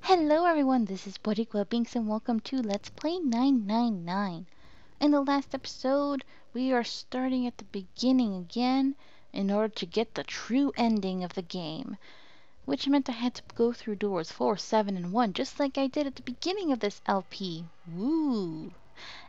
Hello everyone, this is Boricua Binks and welcome to Let's Play 999. In the last episode, we are starting at the beginning again in order to get the true ending of the game, which meant I had to go through doors 4, 7, and 1 just like I did at the beginning of this LP. Woo!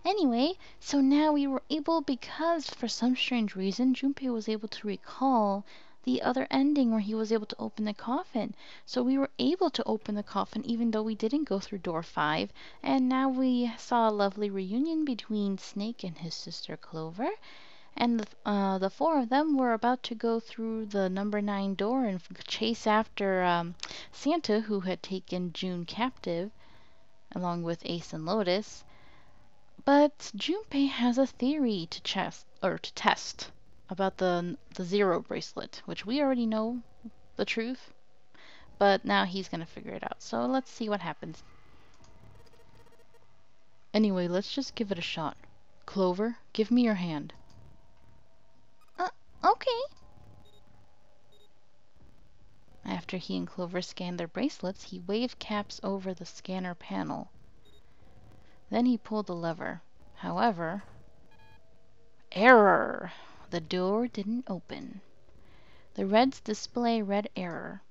Anyway, so now we were able, because for some strange reason, Junpei was able to recall the other ending where he was able to open the coffin. So we were able to open the coffin even though we didn't go through door 5. And now we saw a lovely reunion between Snake and his sister Clover. And the four of them were about to go through the number 9 door and chase after Santa, who had taken June captive, along with Ace and Lotus. But Junpei has a theory to test about the zero bracelet, which we already know the truth, but now he's gonna figure it out. So let's see what happens. Anyway, let's just give it a shot. Clover, give me your hand. Okay. After he and Clover scanned their bracelets, he waved Caps over the scanner panel. Then he pulled the lever. However, error! The door didn't open. The reds display read error.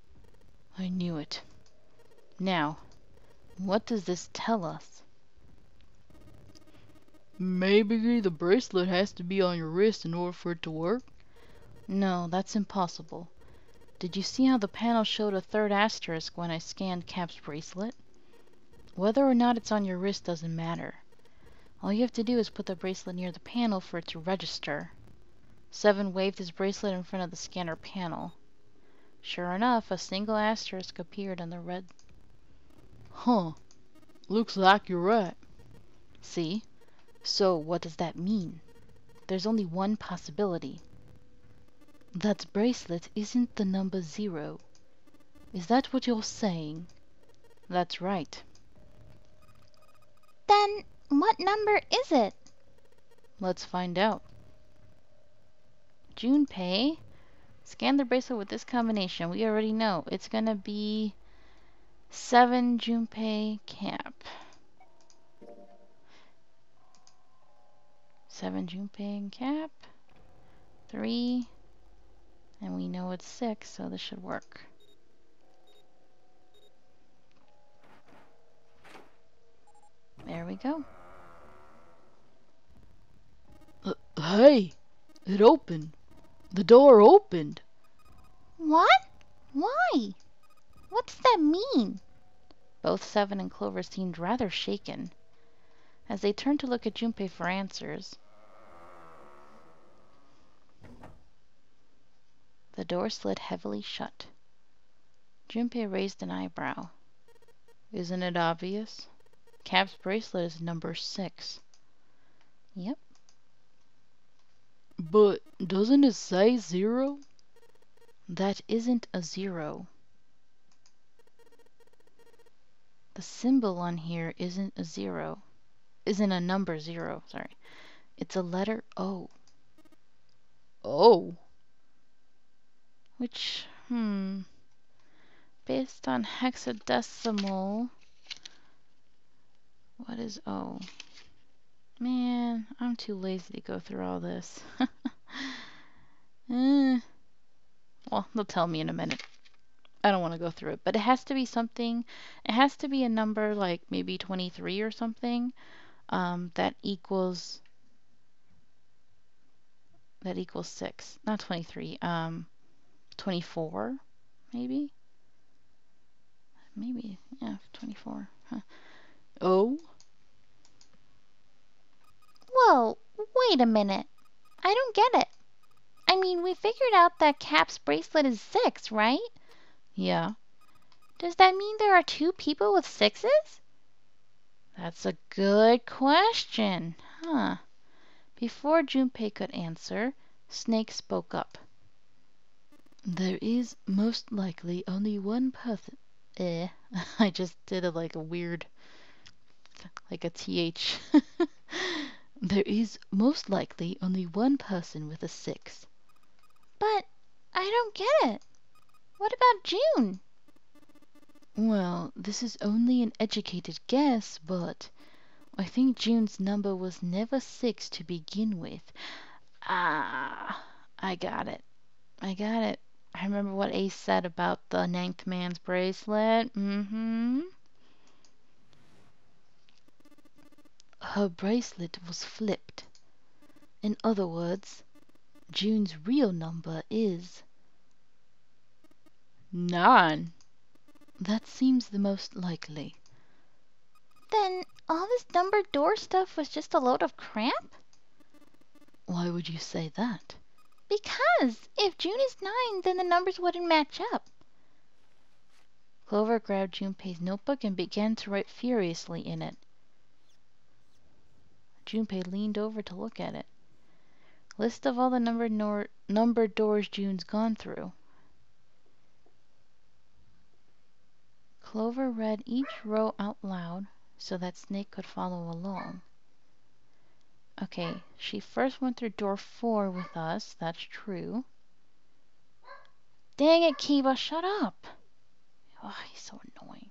I knew it. Now, what does this tell us? Maybe the bracelet has to be on your wrist in order for it to work? No, that's impossible. Did you see how the panel showed a third asterisk when I scanned Cap's bracelet? Whether or not it's on your wrist doesn't matter. All you have to do is put the bracelet near the panel for it to register. Seven waved his bracelet in front of the scanner panel. Sure enough, a single asterisk appeared on the red. Huh. Looks like you're right. See? So what does that mean? There's only one possibility. That bracelet isn't the number 0. Is that what you're saying? That's right. Then what number is it? Let's find out. Junpei, scan the bracelet with this combination. We already know. It's gonna be 7 Junpei Cap. 7 Junpei Cap. 3. And we know it's 6, so this should work. There we go. Hey! It opened. The door opened. What? Why? What does that mean? Both Seven and Clover seemed rather shaken. As they turned to look at Junpei for answers, the door slid heavily shut. Junpei raised an eyebrow. Isn't it obvious? Cap's bracelet is number 6. Yep. But doesn't it say 0? That isn't a 0. The symbol on here isn't a 0. Isn't a number 0, sorry. It's a letter O. O? Which, based on hexadecimal, what is O? Man, I'm too lazy to go through all this. Well, they'll tell me in a minute. I don't want to go through it, but it has to be something. It has to be a number like maybe 23 or something. That equals 6. Not 23. 24, maybe. Maybe, yeah, 24. Huh. Oh. Whoa, wait a minute. I don't get it. I mean, we figured out that Cap's bracelet is 6, right? Yeah. Does that mean there are 2 people with 6s? That's a good question. Huh. Before Junpei could answer, Snake spoke up. There is most likely only one person. I just did it like a weird, like a TH. There is most likely only one person with a 6. But I don't get it. What about June? Well, this is only an educated guess, but I think June's number was never 6 to begin with. Ah, I got it. I got it. I remember what Ace said about the ninth man's bracelet. Mm-hmm. Her bracelet was flipped. In other words, June's real number is 9. That seems the most likely. Then all this numbered door stuff was just a load of crap? Why would you say that? Because if June is 9, then the numbers wouldn't match up. Clover grabbed Junpei's notebook and began to write furiously in it. Junpei leaned over to look at it. List of all the numbered doors June's gone through. Clover read each row out loud so that Snake could follow along. Okay, she first went through door 4 with us, that's true. Dang it, Kiba, shut up! Oh, he's so annoying.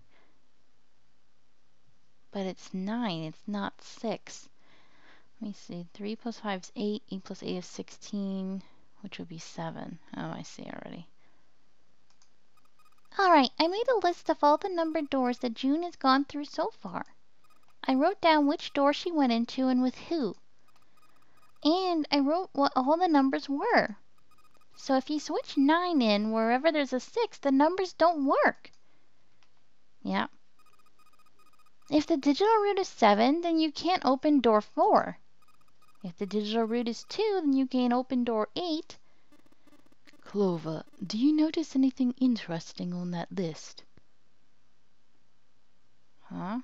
But it's 9, it's not 6. Let me see, 3 plus 5 is 8, 8 plus 8 is 16, which would be 7. Oh, I see already. Alright, I made a list of all the numbered doors that June has gone through so far. I wrote down which door she went into and with who. And I wrote what all the numbers were. So if you switch 9 in wherever there's a 6, the numbers don't work. Yeah. If the digital root is 7, then you can't open door 4. If the digital root is 2, then you can't open door 8. Clover, do you notice anything interesting on that list? Huh?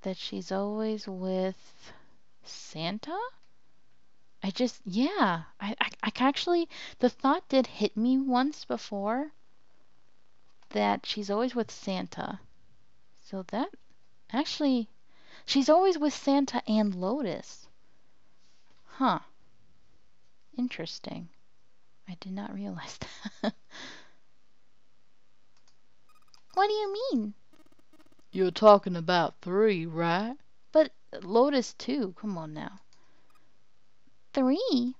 That she's always with Santa? Yeah. I actually, the thought did hit me once before that she's always with Santa. So that, actually, she's always with Santa and Lotus. Huh. Interesting. I did not realize that. What do you mean? You're talking about 3, right? But Lotus too, come on now. 3?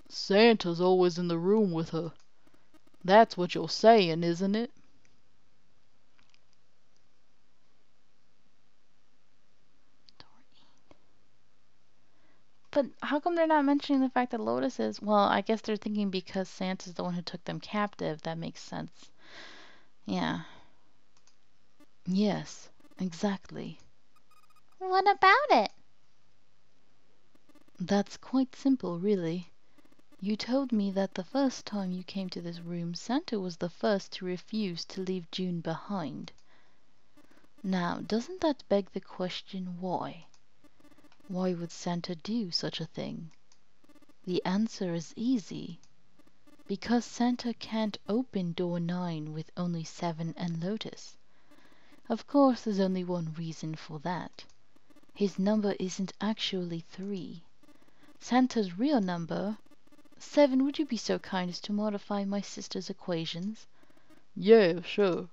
Santa's always in the room with her. That's what you're saying, isn't it? But how come they're not mentioning the fact that Lotus is... Well, I guess they're thinking because Santa's the one who took them captive. That makes sense. Yeah. Yes, exactly. What about it? That's quite simple, really. You told me that the first time you came to this room, Santa was the first to refuse to leave June behind. Now, doesn't that beg the question why? Why would Santa do such a thing? The answer is easy. Because Santa can't open door 9 with only 7 and Lotus. Of course, there's only one reason for that. His number isn't actually 3. Santa's real number... 7, would you be so kind as to modify my sister's equations? Yeah, sure.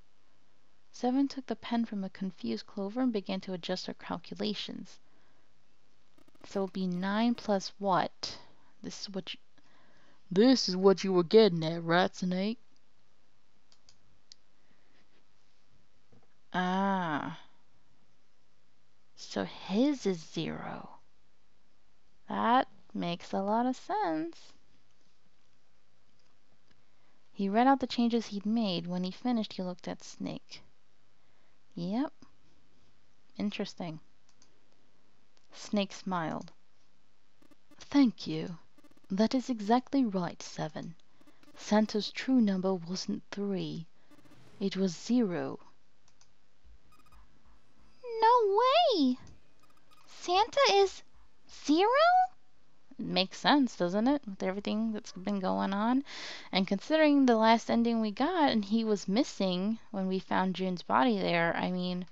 7 took the pen from a confused Clover and began to adjust her calculations. So it'll be 9 plus what? This is what you were getting at, right, Snake? Ah. So his is 0. That makes a lot of sense. He read out the changes he'd made. When he finished, he looked at Snake. Yep. Interesting. Snake smiled. Thank you. That is exactly right, 7. Santa's true number wasn't 3. It was 0. No way! Santa is 0? It makes sense, doesn't it? With everything that's been going on. And considering the last ending we got and he was missing when we found June's body there, I mean,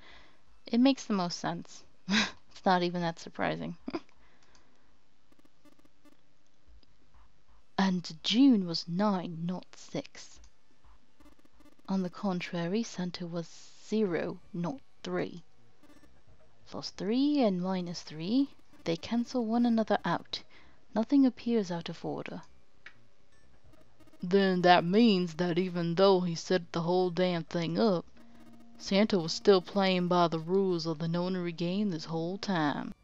it makes the most sense. It's not even that surprising. And June was 9, not 6. On the contrary, Santa was 0, not 3. Plus 3 and minus 3, they cancel one another out. Nothing appears out of order. Then that means that even though he set the whole damn thing up, Santa was still playing by the rules of the nonary game this whole time.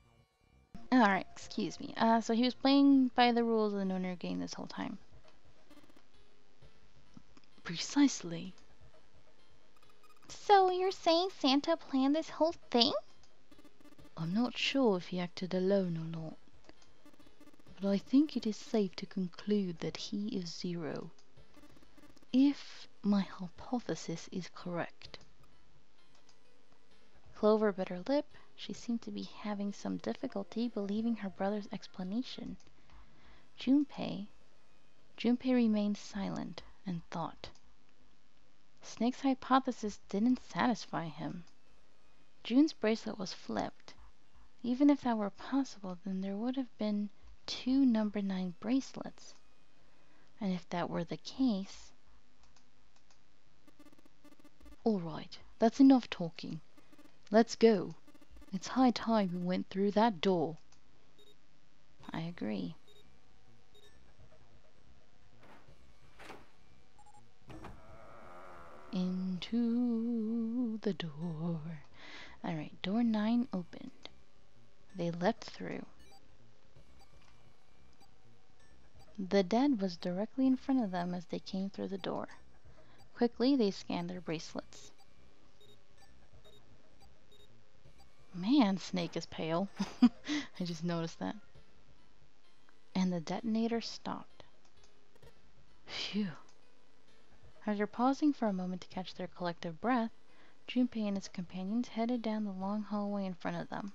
Alright, excuse me. So he was playing by the rules of the nonary game this whole time. Precisely. So you're saying Santa planned this whole thing? I'm not sure if he acted alone or not, but I think it is safe to conclude that he is 0. If my hypothesis is correct. Clover bit her lip. She seemed to be having some difficulty believing her brother's explanation. Junpei remained silent and thought. Snake's hypothesis didn't satisfy him. June's bracelet was flipped. Even if that were possible, then there would have been 2 number 9 bracelets. And if that were the case... Alright, that's enough talking. Let's go. It's high time we went through that door. I agree. Into the door. Alright, door 9 opened. They leapt through. The dead was directly in front of them as they came through the door. Quickly, they scanned their bracelets. Man, Snake is pale. I just noticed that. And the detonator stopped. Phew. After pausing for a moment to catch their collective breath, Junpei and his companions headed down the long hallway in front of them.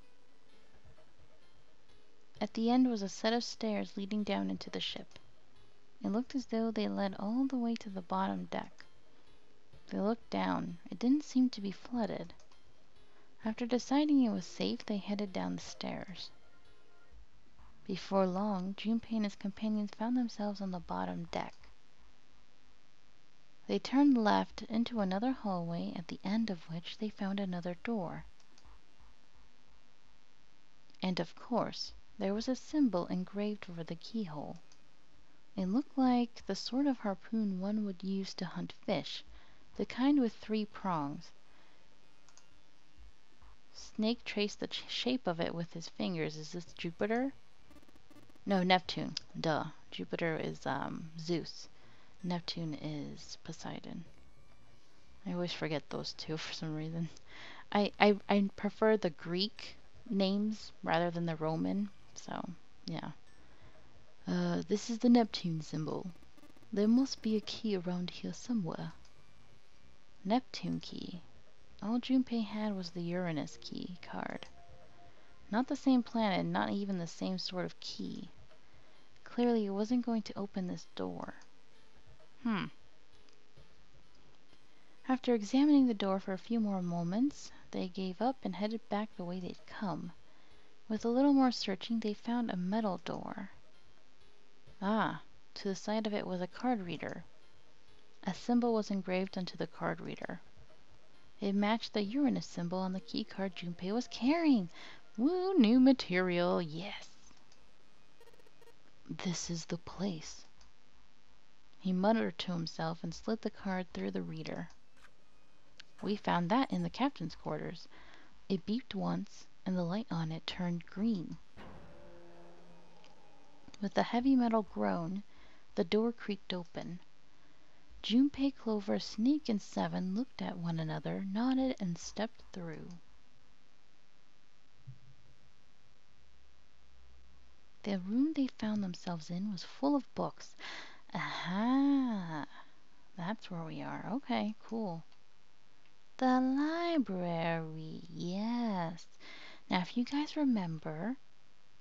At the end was a set of stairs leading down into the ship. It looked as though they led all the way to the bottom deck. They looked down. It didn't seem to be flooded. After deciding it was safe, they headed down the stairs. Before long, Junpei and his companions found themselves on the bottom deck. They turned left into another hallway, at the end of which they found another door. And of course, there was a symbol engraved over the keyhole. It looked like the sort of harpoon one would use to hunt fish, the kind with 3 prongs. Snake traced the shape of it with his fingers. Is this Jupiter? No, Neptune. Duh. Jupiter is Zeus. Neptune is Poseidon. I always forget those two for some reason. I prefer the Greek names rather than the Roman, so yeah. This is the Neptune symbol. There must be a key around here somewhere. Neptune key. All Junpei had was the Uranus key card. Not the same planet, not even the same sort of key. Clearly it wasn't going to open this door. After examining the door for a few more moments, they gave up and headed back the way they'd come. With a little more searching, they found a metal door. Ah, to the side of it was a card reader. A symbol was engraved onto the card reader. It matched the Uranus symbol on the key card Junpei was carrying. Woo, new material, yes. This is the place. He muttered to himself and slid the card through the reader. We found that in the captain's quarters. It beeped once, and the light on it turned green. With a heavy metal groan, the door creaked open. Junpei, Clover, Snake, and Seven looked at one another, nodded, and stepped through. The room they found themselves in was full of books. Aha! That's where we are. Okay, cool. The library, yes. Now, if you guys remember,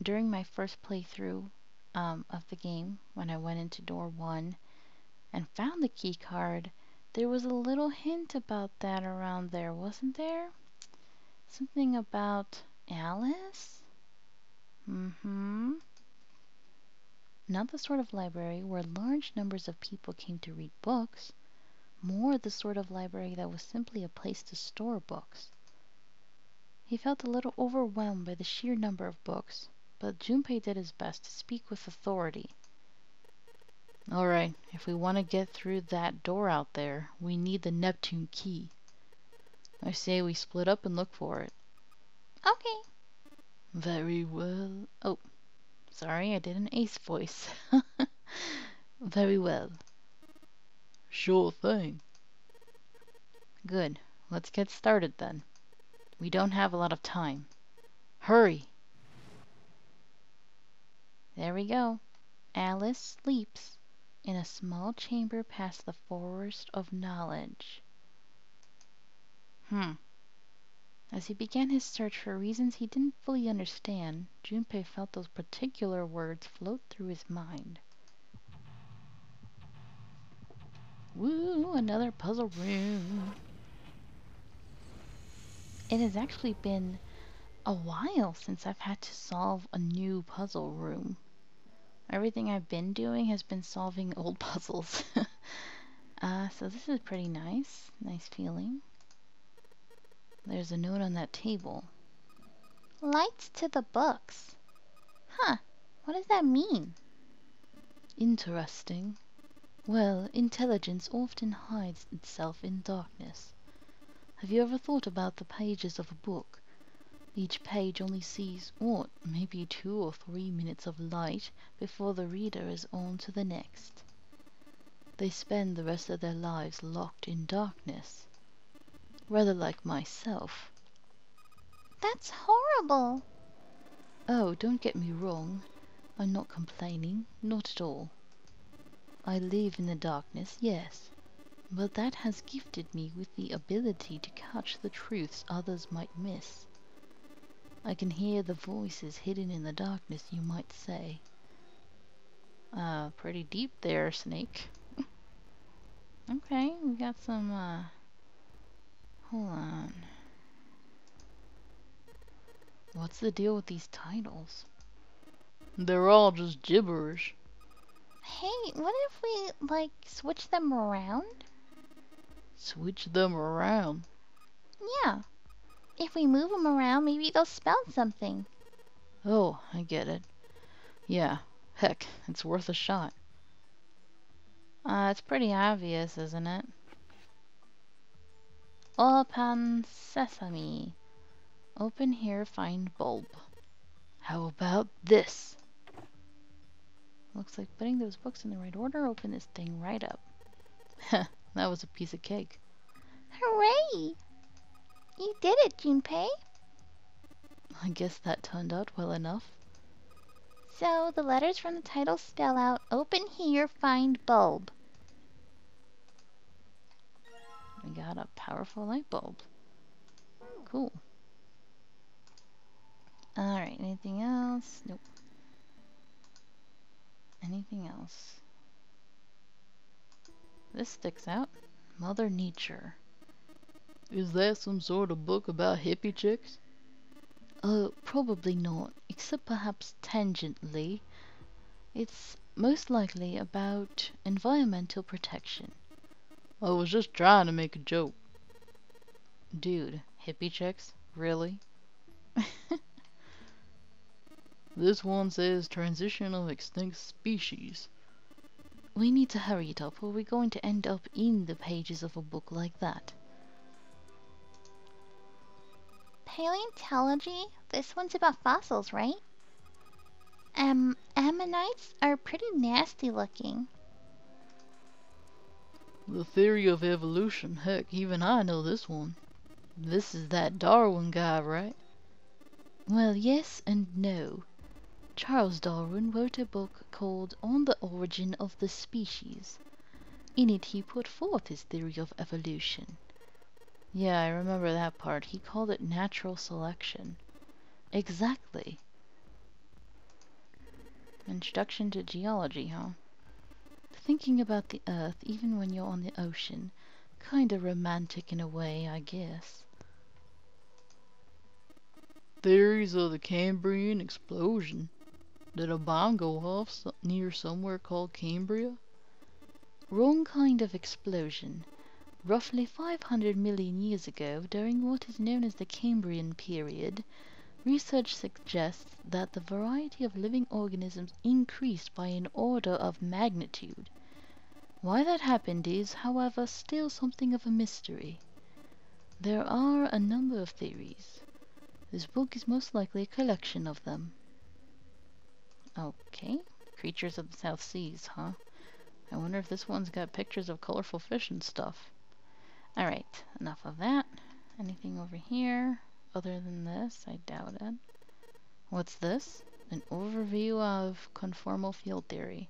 during my first playthrough of the game, when I went into door 1 and found the key card, there was a little hint about that around there, wasn't there? Something about Alice? Not the sort of library where large numbers of people came to read books. more the sort of library that was simply a place to store books. He felt a little overwhelmed by the sheer number of books, but Junpei did his best to speak with authority. Alright, if we want to get through that door out there, we need the Neptune key. I say we split up and look for it. Okay. Very well. Oh, sorry, I did an ace voice. Very well. Sure thing. Good. Let's get started then. We don't have a lot of time. Hurry! There we go. Alice sleeps in a small chamber past the forest of knowledge. As he began his search for reasons he didn't fully understand, Junpei felt those particular words float through his mind. Woo, another puzzle room. It has actually been a while since I've had to solve a new puzzle room. Everything I've been doing has been solving old puzzles. So this is pretty nice. Nice feeling. There's a note on that table. Lights to the books. Huh. What does that mean? Interesting. Well, intelligence often hides itself in darkness. Have you ever thought about the pages of a book? Each page only sees, what, maybe 2 or 3 minutes of light before the reader is on to the next. They spend the rest of their lives locked in darkness. Rather like myself. That's horrible. Oh, don't get me wrong. I'm not complaining, not at all. I live in the darkness, yes, but that has gifted me with the ability to catch the truths others might miss. I can hear the voices hidden in the darkness, you might say. Pretty deep there, Snake. Okay, we got some, hold on. What's the deal with these titles? They're all just gibberish. Hey, what if we, like, switch them around? Switch them around? Yeah. If we move them around, maybe they'll spell something. Oh, I get it. Yeah, heck, it's worth a shot. It's pretty obvious, isn't it? Open sesame. Open here, find bulb. How about this? Looks like putting those books in the right order opened this thing right up. Heh, that was a piece of cake. Hooray! You did it, Junpei. I guess that turned out well enough. So, the letters from the title spell out, open here, find bulb. We got a powerful light bulb. Cool. Alright, anything else? Nope. Anything else? This sticks out. Mother Nature. Is that some sort of book about hippie chicks? Probably not, except perhaps tangentially. It's most likely about environmental protection. I was just trying to make a joke. Dude, hippie chicks? Really? This one says transition of extinct species. We need to hurry it up or we're going to end up in the pages of a book like that. Paleontology? This one's about fossils, right? Ammonites are pretty nasty looking. The theory of evolution, heck, even I know this one. This is that Darwin guy, right? Well, yes and no. Charles Darwin wrote a book called On the Origin of the Species. In it he put forth his theory of evolution. Yeah, I remember that part. He called it natural selection. Exactly. Introduction to geology, huh? Thinking about the Earth even when you're on the ocean. Kinda romantic in a way, I guess. Theories of the Cambrian explosion. Did a bomb go off near somewhere called Cambria? Wrong kind of explosion. Roughly 500 million years ago, during what is known as the Cambrian period, research suggests that the variety of living organisms increased by an order of magnitude. Why that happened is, however, still something of a mystery. There are a number of theories. This book is most likely a collection of them. Okay, creatures of the South Seas, huh? I wonder if this one's got pictures of colorful fish and stuff. Alright, enough of that. Anything over here other than this? I doubt it. What's this? An overview of conformal field theory.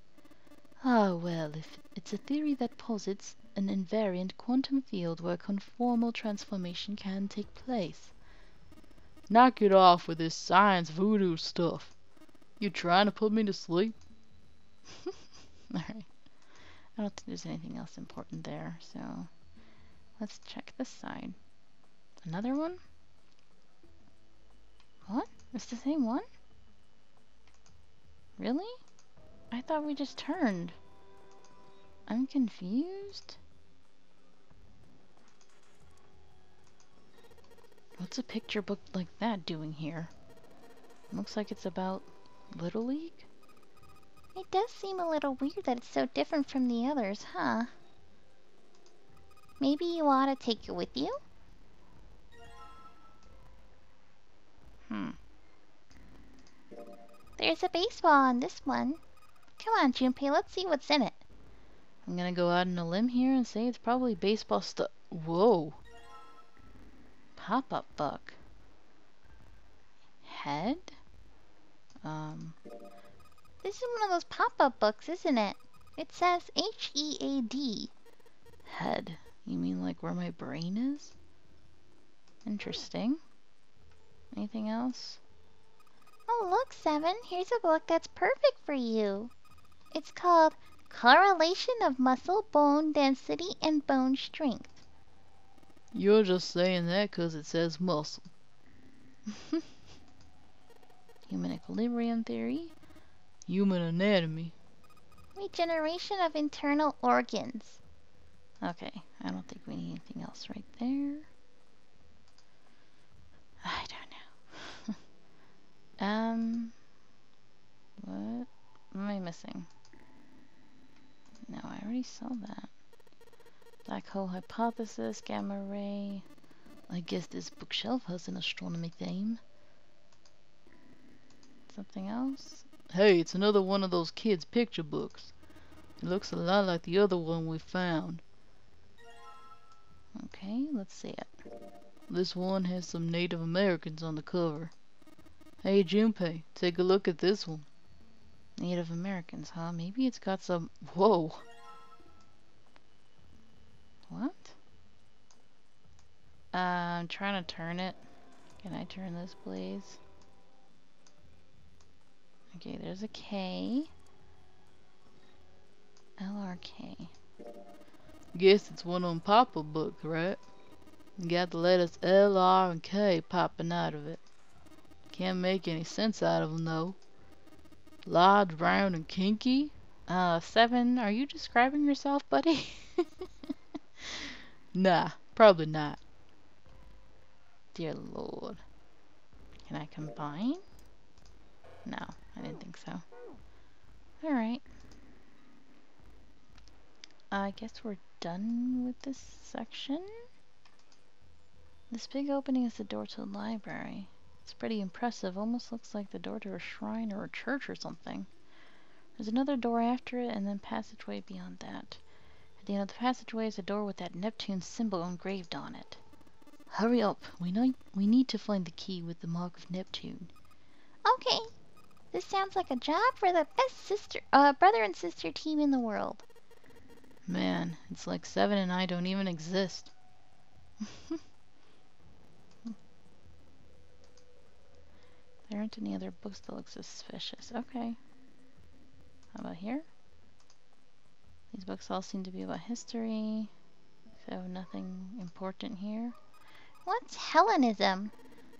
Ah, well, if it's a theory that posits an invariant quantum field where conformal transformation can take place. Knock it off with this science voodoo stuff. You trying to put me to sleep? Alright. I don't think there's anything else important there, so let's check this side. Another one? What? It's the same one? Really? I thought we just turned. I'm confused. What's a picture book like that doing here? Looks like it's about Little League? It does seem a little weird that it's so different from the others, huh? Maybe you ought to take it with you? There's a baseball on this one. Come on, Junpei, let's see what's in it. I'm gonna go out on a limb here and say it's probably baseball stuff. Whoa. Pop-up book. Head? This is one of those pop-up books, isn't it? It says H-E-A-D. Head. You mean like where my brain is? Interesting. Anything else? Oh, look, Seven. Here's a book that's perfect for you. It's called Correlation of Muscle Bone Density and Bone Strength. You're just saying that 'cause it says muscle. Human equilibrium theory. Human anatomy. Regeneration of internal organs. Okay, I don't think we need anything else right there. I don't know. What am I missing? No, I already saw that. Black hole hypothesis, gamma ray. I guess this bookshelf has an astronomy theme. Something else? Hey, it's another one of those kids' picture books. It looks a lot like the other one we found. Okay, let's see it. This one has some Native Americans on the cover. Hey Junpei, take a look at this one. Native Americans, huh? Maybe it's got some... Whoa! What? I'm trying to turn it. Can I turn this, please? Okay, there's a K. LRK. Guess it's one on pop-up book, right? You got the letters L, R, and K popping out of it. Can't make any sense out of them, though. Large, round, and kinky? Seven, are you describing yourself, buddy? Nah, probably not. Dear Lord. Can I combine? No, I didn't think so. Alright. I guess we're done with this section. This big opening is the door to the library. It's pretty impressive. Almost looks like the door to a shrine or a church or something. There's another door after it and then passageway beyond that. At the end of the passageway is a door with that Neptune symbol engraved on it. Hurry up. We need to find the key with the mark of Neptune. Okay. This sounds like a job for the best brother and sister team in the world. Man, it's like Seven and I don't even exist. There aren't any other books that look suspicious. Okay. How about here? These books all seem to be about history, so nothing important here. What's Hellenism?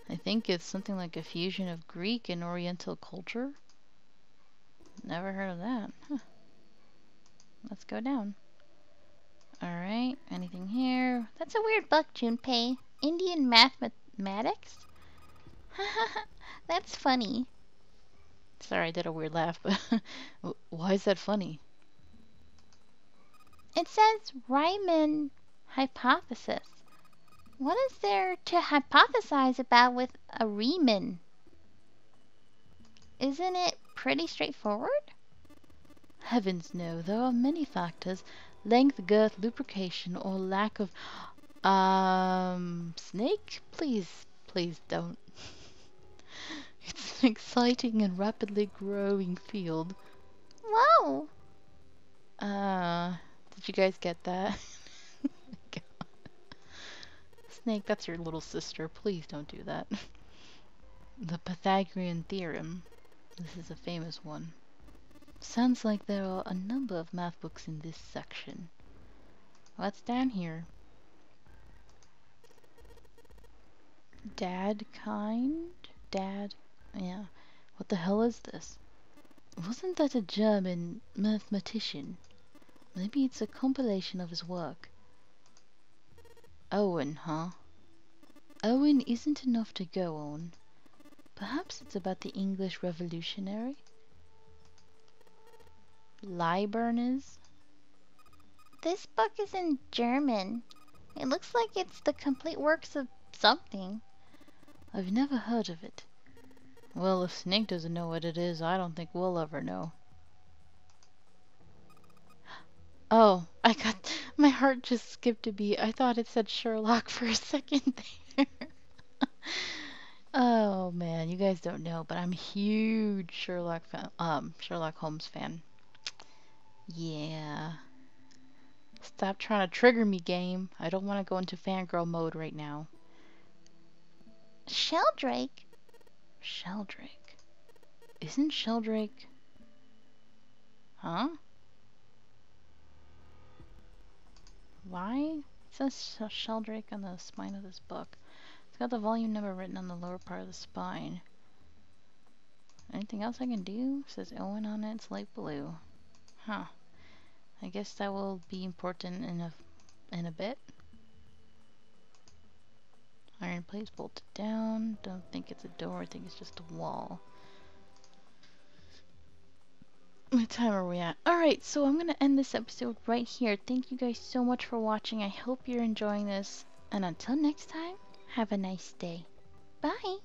I think it's something like a fusion of Greek and Oriental culture. Never heard of that. Huh. Let's go down. Alright, anything here? That's a weird book, Junpei. Indian mathematics? That's funny. Sorry, I did a weird laugh, but why is that funny? It says Riemann hypothesis. What is there to hypothesize about with a Riemann? Isn't it pretty straightforward? Heavens no, there are many factors. Length, girth, lubrication, or lack of... Snake? Please, please don't. It's an exciting and rapidly growing field. Whoa! Did you guys get that? Snake, that's your little sister. Please don't do that. The Pythagorean theorem. This is a famous one. Sounds like there are a number of math books in this section. What's down here? Dad kind? Dad? Yeah. What the hell is this? Wasn't that a German mathematician? Maybe it's a compilation of his work. Owen, huh? Owen isn't enough to go on. Perhaps it's about the English Revolutionary? Leibniz? This book is in German. It looks like it's the complete works of something. I've never heard of it. Well, if Snake doesn't know what it is, I don't think we'll ever know. Oh, I got... My heart just skipped a beat. I thought it said Sherlock for a second there. Oh man, you guys don't know, but I'm a huge Sherlock Holmes fan. Yeah. Stop trying to trigger me, game. I don't want to go into fangirl mode right now. Sheldrake? Sheldrake. Isn't Sheldrake... Huh? Why? It says Sheldrake on the spine of this book. It's got the volume number written on the lower part of the spine. Anything else I can do? It says Owen on it. It's light blue. Huh. I guess that will be important in a bit. Iron plate's bolted down. Don't think it's a door. I think it's just a wall. What time are we at? Alright, so I'm going to end this episode right here. Thank you guys so much for watching. I hope you're enjoying this. And until next time, have a nice day. Bye!